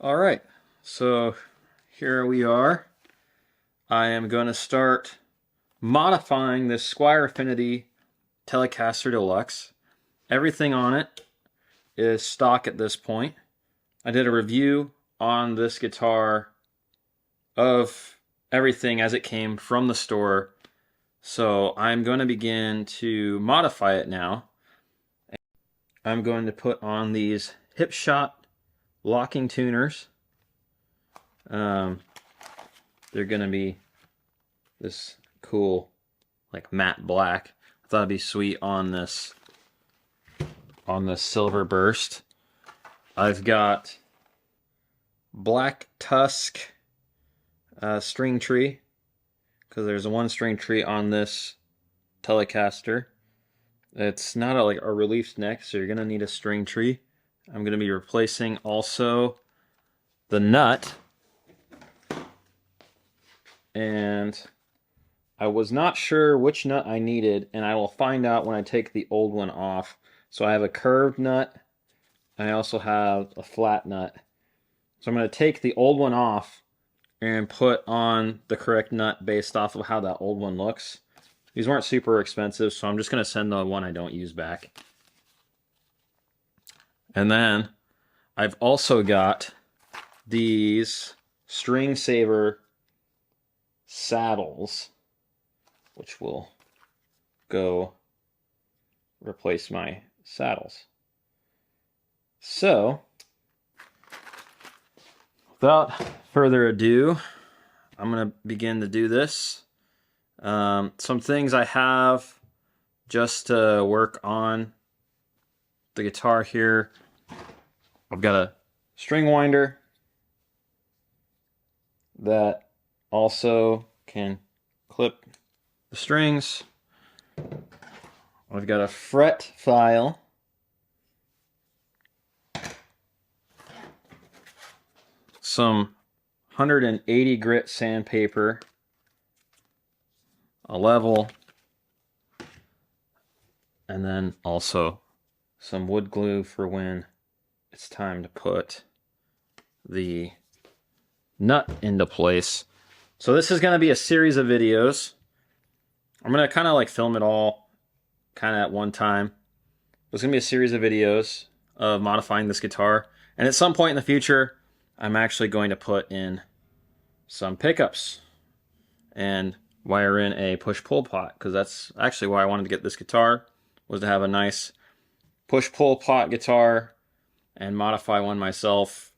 All right, so here we are. I am going to start modifying this Squier Affinity Telecaster Deluxe. Everything on it is stock at this point. I did a review on this guitar of everything as it came from the store. So I'm going to begin to modify it now. I'm going to put on these Hipshot Locking tuners. They're going to be this cool like matte black. I thought it'd be sweet on this silver burst. I've got black tusk string tree, because there's a one string tree on this Telecaster. It's not like a relief neck, so you're gonna need a string tree. I'm gonna be replacing also the nut, and I was not sure which nut I needed, and I will find out when I take the old one off. So I have a curved nut, and I also have a flat nut. So I'm going to take the old one off and put on the correct nut based off of how that old one looks. These weren't super expensive, so I'm just going to send the one I don't use back. And then I've also got these String Saver saddles, which will go replace my saddles. So, without further ado, I'm going to begin to do this. Some things I have just to work on the guitar here. I've got a string winder that also can clip the strings. I've got a fret file. Some 180 grit sandpaper, a level, and then also some wood glue for when it's time to put the nut into place. So this is going to be a series of videos. I'm going to kind of like film it all kind of at one time. There's going to be a series of videos of modifying this guitar, and at some point in the future I'm actually going to put in some pickups and wire in a push-pull pot, because that's actually why I wanted to get this guitar, was to have a nice push-pull pot guitar and modify one myself,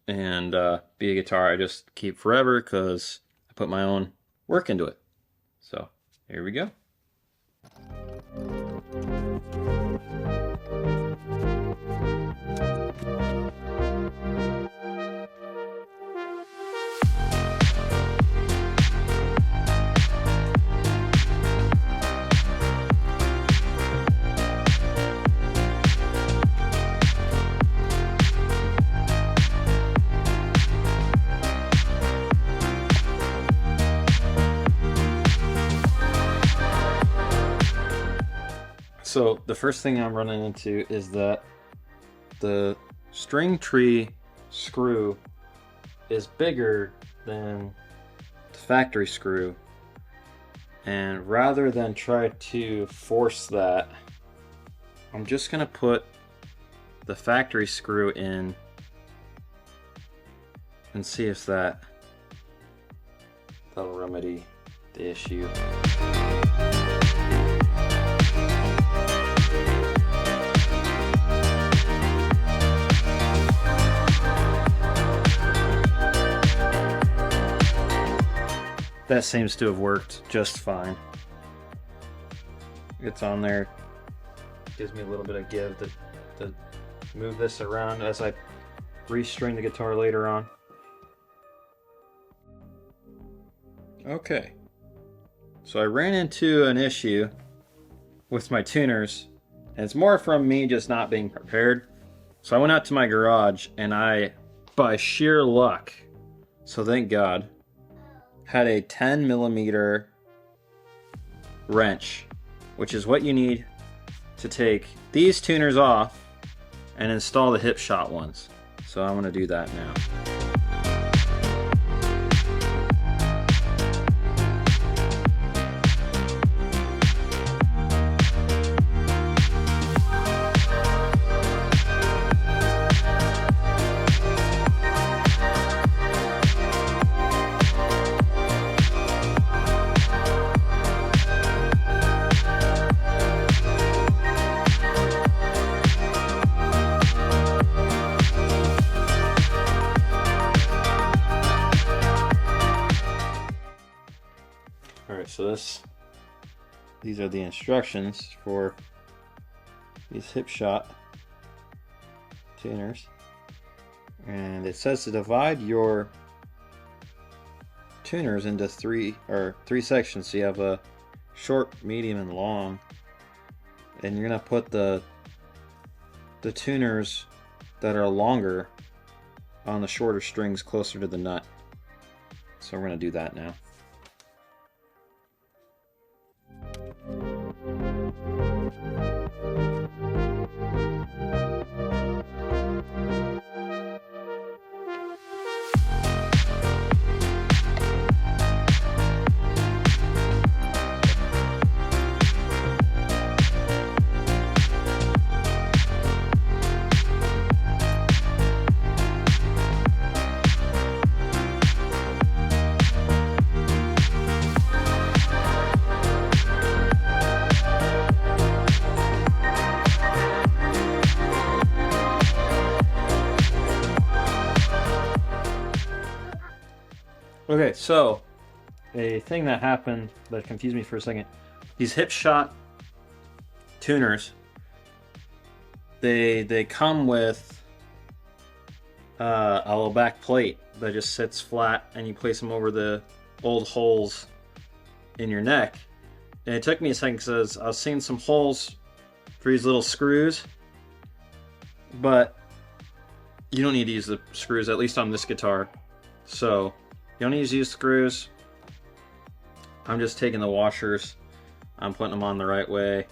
and be a guitar I just keep forever because I put my own work into it. So here we go. So the first thing I'm running into is that the string tree screw is bigger than the factory screw, and rather than try to force that, I'm just gonna put the factory screw in and see if that'll remedy the issue. That seems to have worked just fine. It's on there. Gives me a little bit of give to move this around as I restring the guitar later on. Okay. So I ran into an issue with my tuners, and it's more from me just not being prepared. So I went out to my garage, and I, by sheer luck, so thank God, had a 10mm wrench, which is what you need to take these tuners off and install the Hipshot ones. So I'm going to do that now. Alright, so these are the instructions for these Hipshot tuners. And it says to divide your tuners into three sections. So you have a short, medium, and long. And you're gonna put the tuners that are longer on the shorter strings closer to the nut. So we're gonna do that now. Okay, so a thing that happened that confused me for a second. These Hipshot tuners, they come with a little back plate that just sits flat, and you place them over the old holes in your neck. And it took me a second because I was seeing some holes for these little screws, but you don't need to use the screws, at least on this guitar. So you don't need to use screws. I'm just taking the washers, I'm putting them on the right way,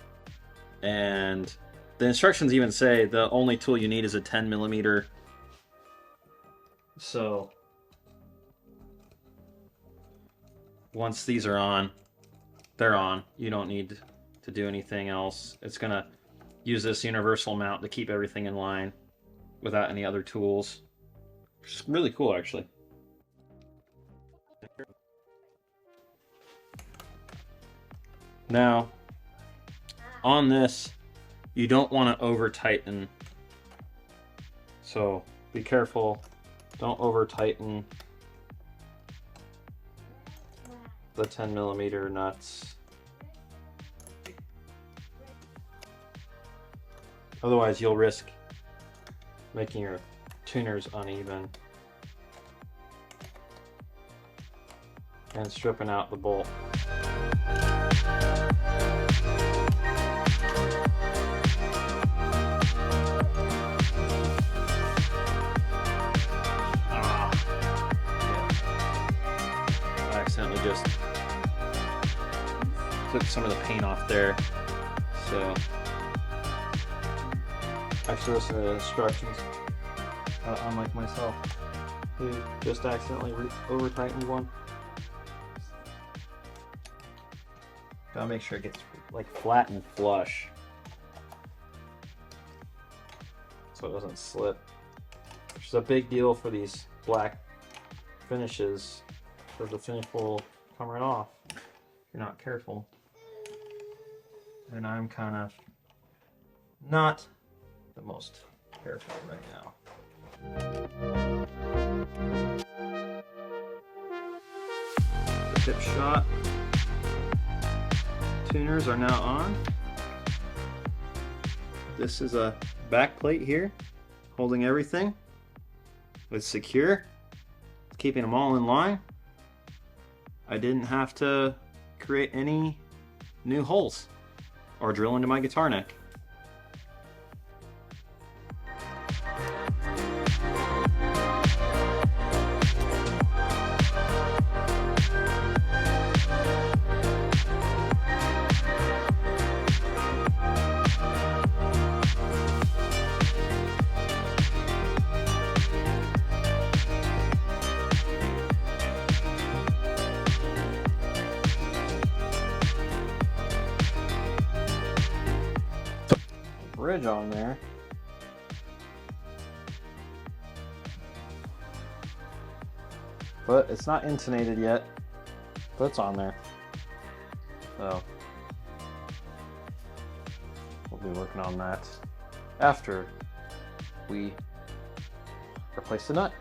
and the instructions even say the only tool you need is a 10mm. So once these are on, they're on. You don't need to do anything else. It's gonna use this universal mount to keep everything in line without any other tools, which is really cool actually. Now, on this, you don't want to over tighten, so be careful. Don't over tighten the 10mm nuts. Otherwise, you'll risk making your tuners uneven and stripping out the bolt. Just took some of the paint off there, so I should listen to the instructions, unlike myself who just accidentally over tightened one. Gotta make sure it gets like flat and flush so it doesn't slip, which is a big deal for these black finishes. The finish will come right off if you're not careful. And I'm kind of not the most careful right now. The Hipshot tuners are now on. This is a back plate here holding everything. It's secure, keeping them all in line. I didn't have to create any new holes or drill into my guitar neck. bridge on there. But it's not intonated yet, but it's on there. So we'll be working on that after we replace the nut.